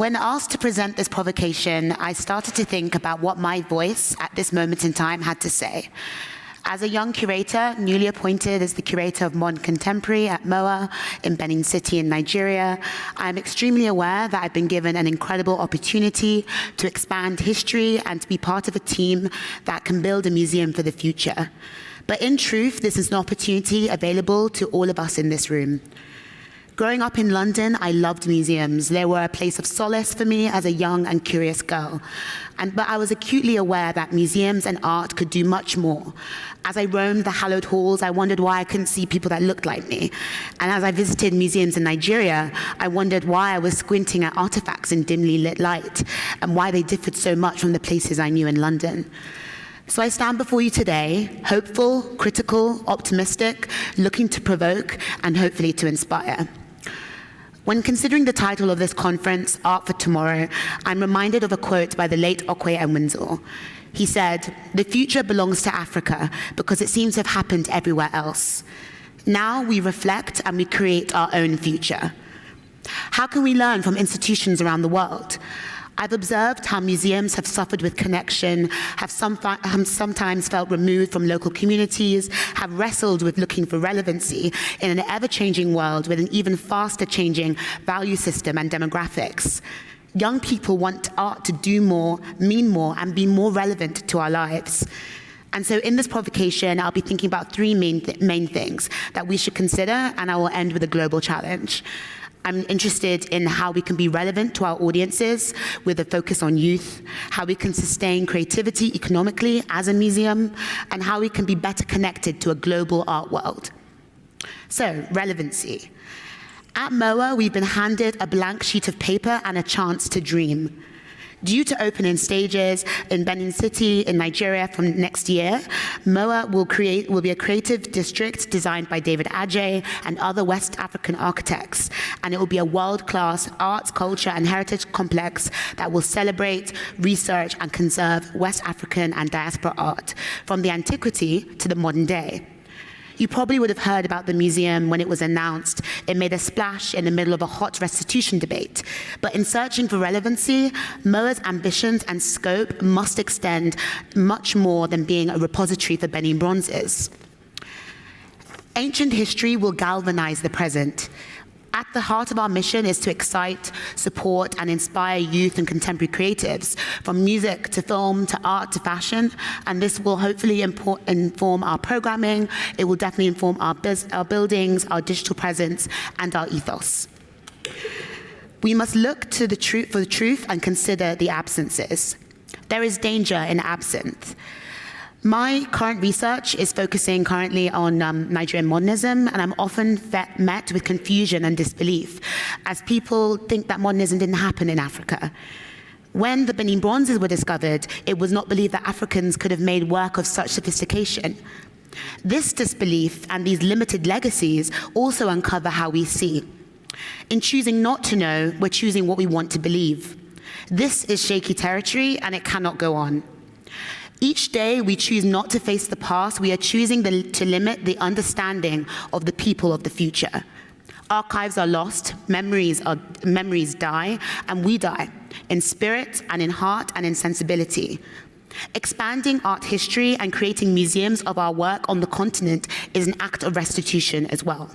When asked to present this provocation, I started to think about what my voice at this moment in time had to say. As a young curator, newly appointed as the curator of modern contemporary at EMOWAA in Benin City in Nigeria, I am extremely aware that I've been given an incredible opportunity to expand history and to be part of a team that can build a museum for the future. But in truth, this is an opportunity available to all of us in this room. Growing up in London, I loved museums. They were a place of solace for me as a young and curious girl. But I was acutely aware that museums and art could do much more. As I roamed the hallowed halls, I wondered why I couldn't see people that looked like me. And as I visited museums in Nigeria, I wondered why I was squinting at artifacts in dimly lit light and why they differed so much from the places I knew in London. So I stand before you today, hopeful, critical, optimistic, looking to provoke, and hopefully to inspire. When considering the title of this conference, Art for Tomorrow, I'm reminded of a quote by the late Okwe Enwinzel. He said, "The future belongs to Africa because it seems to have happened everywhere else. Now we reflect and we create our own future." How can we learn from institutions around the world? I've observed how museums have suffered with connection, have sometimes felt removed from local communities, have wrestled with looking for relevancy in an ever-changing world with an even faster changing value system and demographics. Young people want art to do more, mean more, and be more relevant to our lives. And so in this provocation, I'll be thinking about three main things that we should consider, and I will end with a global challenge. I'm interested in how we can be relevant to our audiences with a focus on youth, how we can sustain creativity economically as a museum, and how we can be better connected to a global art world. So, relevancy. At EMOWAA, we've been handed a blank sheet of paper and a chance to dream. Due to open in stages in Benin City in Nigeria from next year, EMOWAA will be a creative district designed by David Adjaye and other West African architects, and it will be a world-class arts, culture, and heritage complex that will celebrate, research, and conserve West African and diaspora art from the antiquity to the modern day. You probably would have heard about the museum when it was announced. It made a splash in the middle of a hot restitution debate. But in searching for relevancy, EMOWAA's ambitions and scope must extend much more than being a repository for Benin bronzes. Ancient history will galvanize the present. At the heart of our mission is to excite, support, and inspire youth and contemporary creatives, from music to film to art to fashion, and this will hopefully inform our programming. It will definitely inform our buildings, our digital presence, and our ethos. We must look to for the truth and consider the absences. There is danger in absence. My current research is focusing currently on Nigerian modernism, and I'm often met with confusion and disbelief as people think that modernism didn't happen in Africa. When the Benin bronzes were discovered, it was not believed that Africans could have made work of such sophistication. This disbelief and these limited legacies also uncover how we see. In choosing not to know, we're choosing what we want to believe. This is shaky territory, and it cannot go on. Each day we choose not to face the past, we are choosing to limit the understanding of the people of the future. Archives are lost, memories die, and we die, in spirit and in heart and in sensibility. Expanding art history and creating museums of our work on the continent is an act of restitution as well.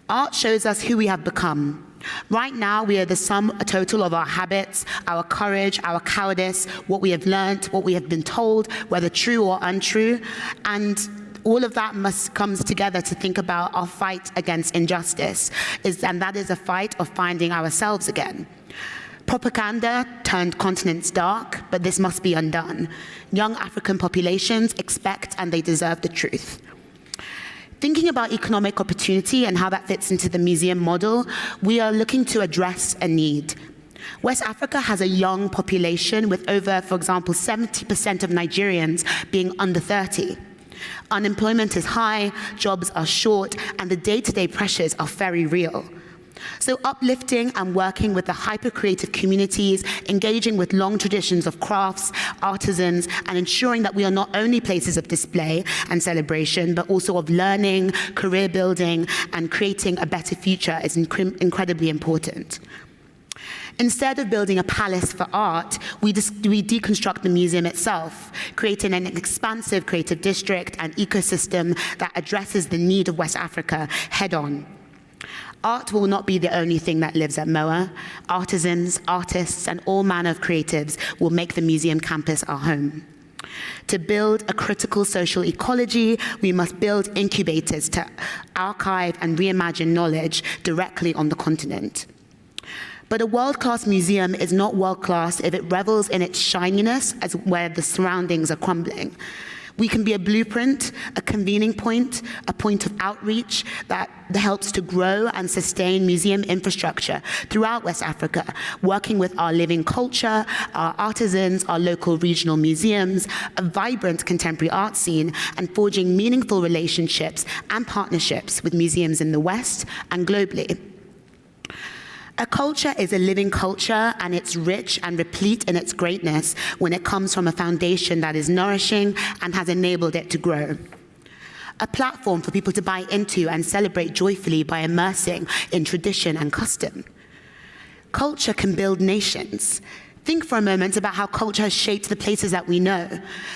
Art shows us who we have become. Right now, we are the sum total of our habits, our courage, our cowardice, what we have learned, what we have been told, whether true or untrue, and all of that comes together to think about our fight against injustice, and that is a fight of finding ourselves again. Propaganda turned continents dark, but this must be undone. Young African populations expect and they deserve the truth. Thinking about economic opportunity and how that fits into the museum model, we are looking to address a need. West Africa has a young population with over, for example, 70% of Nigerians being under 30. Unemployment is high, jobs are short, and the day-to-day pressures are very real. So uplifting and working with the hyper-creative communities, engaging with long traditions of crafts, artisans, and ensuring that we are not only places of display and celebration, but also of learning, career building, and creating a better future is incredibly important. Instead of building a palace for art, we deconstruct the museum itself, creating an expansive creative district and ecosystem that addresses the need of West Africa head-on. Art will not be the only thing that lives at EMOWAA. Artisans, artists, and all manner of creatives will make the museum campus our home. To build a critical social ecology, we must build incubators to archive and reimagine knowledge directly on the continent. But a world-class museum is not world-class if it revels in its shininess as where the surroundings are crumbling. We can be a blueprint, a convening point, a point of outreach that helps to grow and sustain museum infrastructure throughout West Africa, working with our living culture, our artisans, our local regional museums, a vibrant contemporary art scene, and forging meaningful relationships and partnerships with museums in the West and globally. A culture is a living culture, and it's rich and replete in its greatness when it comes from a foundation that is nourishing and has enabled it to grow. A platform for people to buy into and celebrate joyfully by immersing in tradition and custom. Culture can build nations. Think for a moment about how culture has shaped the places that we know.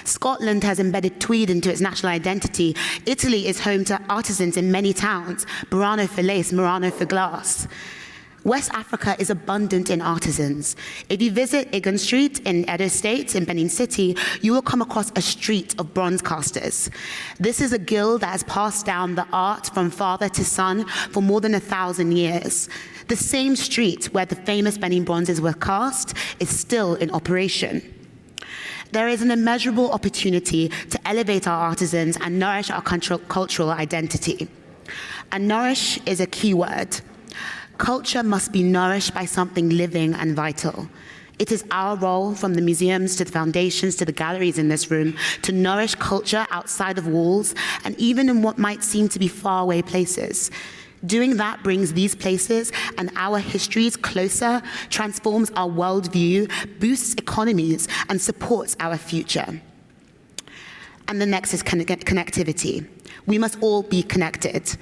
Scotland has embedded tweed into its national identity. Italy is home to artisans in many towns, Burano for lace, Murano for glass. West Africa is abundant in artisans. If you visit Egan Street in Edo State, in Benin City, you will come across a street of bronze casters. This is a guild that has passed down the art from father to son for more than 1,000 years. The same street where the famous Benin bronzes were cast is still in operation. There is an immeasurable opportunity to elevate our artisans and nourish our cultural identity. And nourish is a key word. Culture must be nourished by something living and vital. It is our role, from the museums to the foundations to the galleries in this room, to nourish culture outside of walls and even in what might seem to be faraway places. Doing that brings these places and our histories closer, transforms our worldview, boosts economies, and supports our future. And the next is connectivity. We must all be connected.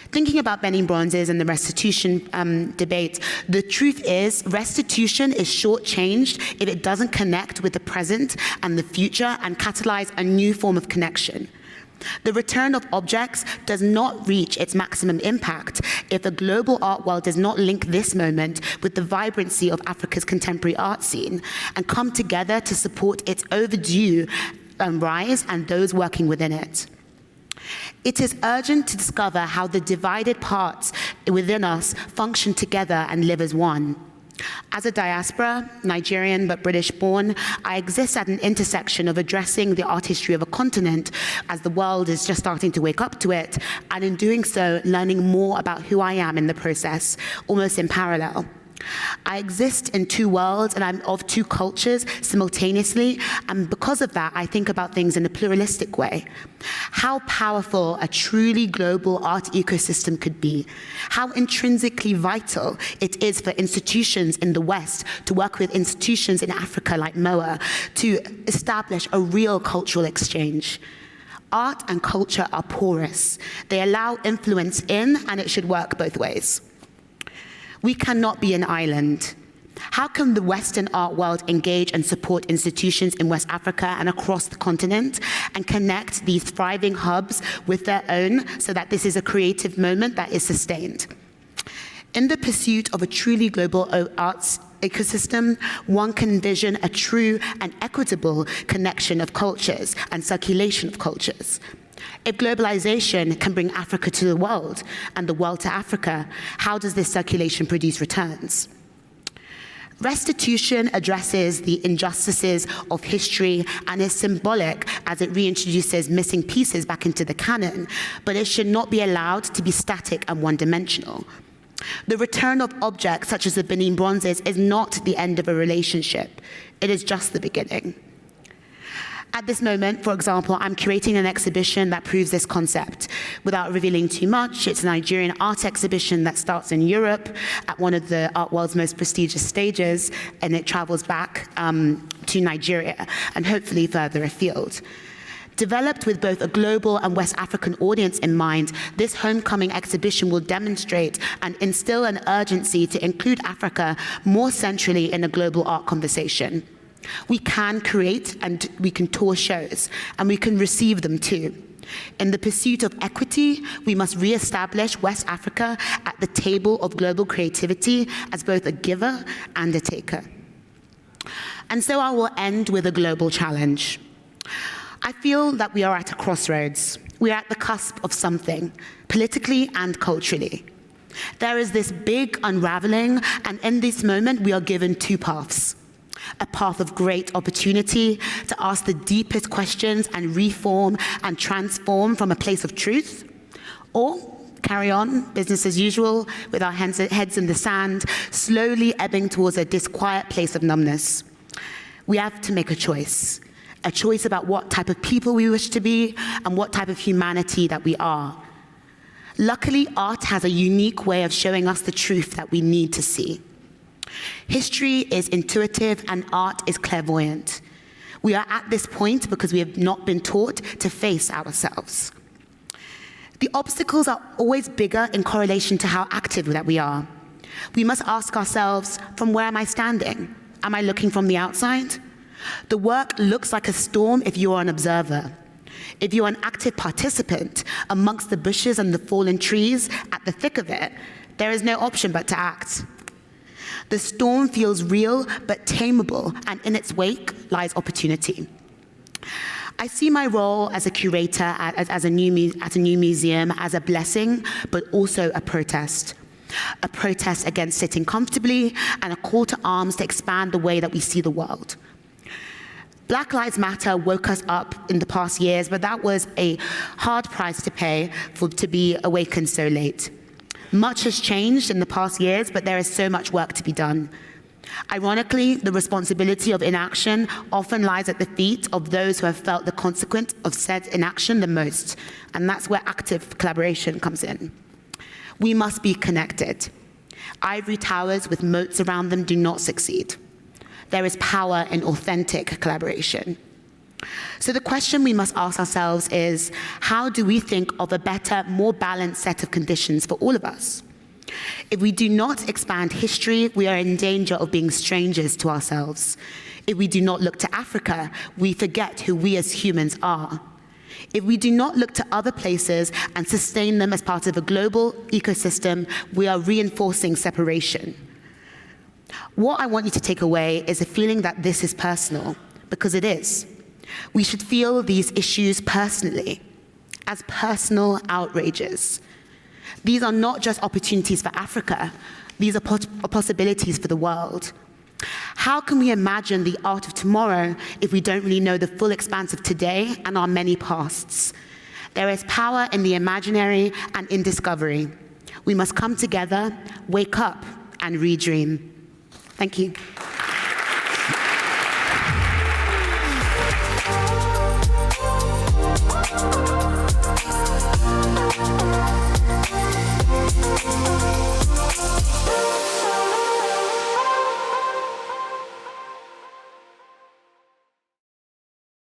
Thinking about Benin bronzes and the restitution debate, the truth is restitution is shortchanged if it doesn't connect with the present and the future and catalyze a new form of connection. The return of objects does not reach its maximum impact if the global art world does not link this moment with the vibrancy of Africa's contemporary art scene and come together to support its overdue rise and those working within it. It is urgent to discover how the divided parts within us function together and live as one. As a diaspora, Nigerian but British born, I exist at an intersection of addressing the art history of a continent as the world is just starting to wake up to it, and in doing so, learning more about who I am in the process, almost in parallel. I exist in two worlds and I'm of two cultures simultaneously, and because of that, I think about things in a pluralistic way. How powerful a truly global art ecosystem could be, how intrinsically vital it is for institutions in the West to work with institutions in Africa like EMOWAA to establish a real cultural exchange. Art and culture are porous. They allow influence in, and it should work both ways. We cannot be an island. How can the Western art world engage and support institutions in West Africa and across the continent and connect these thriving hubs with their own so that this is a creative moment that is sustained? In the pursuit of a truly global arts ecosystem, one can envision a true and equitable connection of cultures and circulation of cultures. If globalization can bring Africa to the world and the world to Africa, how does this circulation produce returns? Restitution addresses the injustices of history and is symbolic as it reintroduces missing pieces back into the canon, but it should not be allowed to be static and one-dimensional. The return of objects such as the Benin bronzes is not the end of a relationship. It is just the beginning. At this moment, for example, I'm curating an exhibition that proves this concept. Without revealing too much, it's a Nigerian art exhibition that starts in Europe at one of the art world's most prestigious stages, and it travels back to Nigeria and hopefully further afield. Developed with both a global and West African audience in mind, this homecoming exhibition will demonstrate and instill an urgency to include Africa more centrally in a global art conversation. We can create and we can tour shows, and we can receive them too. In the pursuit of equity, we must re-establish West Africa at the table of global creativity as both a giver and a taker. And so I will end with a global challenge. I feel that we are at a crossroads. We are at the cusp of something, politically and culturally. There is this big unraveling, and in this moment, we are given two paths. A path of great opportunity to ask the deepest questions and reform and transform from a place of truth, or carry on, business as usual, with our heads in the sand, slowly ebbing towards a disquiet place of numbness. We have to make a choice about what type of people we wish to be and what type of humanity that we are. Luckily, art has a unique way of showing us the truth that we need to see. History is intuitive and art is clairvoyant. We are at this point because we have not been taught to face ourselves. The obstacles are always bigger in correlation to how active that we are. We must ask ourselves, from where am I standing? Am I looking from the outside? The work looks like a storm if you are an observer. If you're an active participant amongst the bushes and the fallen trees at the thick of it, there is no option but to act. The storm feels real but tameable, and in its wake lies opportunity. I see my role as a curator at a new museum as a blessing, but also a protest. A protest against sitting comfortably and a call to arms to expand the way that we see the world. Black Lives Matter woke us up in the past years, but that was a hard price to pay to be awakened so late. Much has changed in the past years, but there is so much work to be done. Ironically, the responsibility of inaction often lies at the feet of those who have felt the consequence of said inaction the most, and that's where active collaboration comes in. We must be connected. Ivory towers with moats around them do not succeed. There is power in authentic collaboration. So the question we must ask ourselves is, how do we think of a better, more balanced set of conditions for all of us? If we do not expand history, we are in danger of being strangers to ourselves. If we do not look to Africa, we forget who we as humans are. If we do not look to other places and sustain them as part of a global ecosystem, we are reinforcing separation. What I want you to take away is a feeling that this is personal, because it is. We should feel these issues personally, as personal outrages. These are not just opportunities for Africa, these are possibilities for the world. How can we imagine the art of tomorrow if we don't really know the full expanse of today and our many pasts? There is power in the imaginary and in discovery. We must come together, wake up, and redream. Thank you.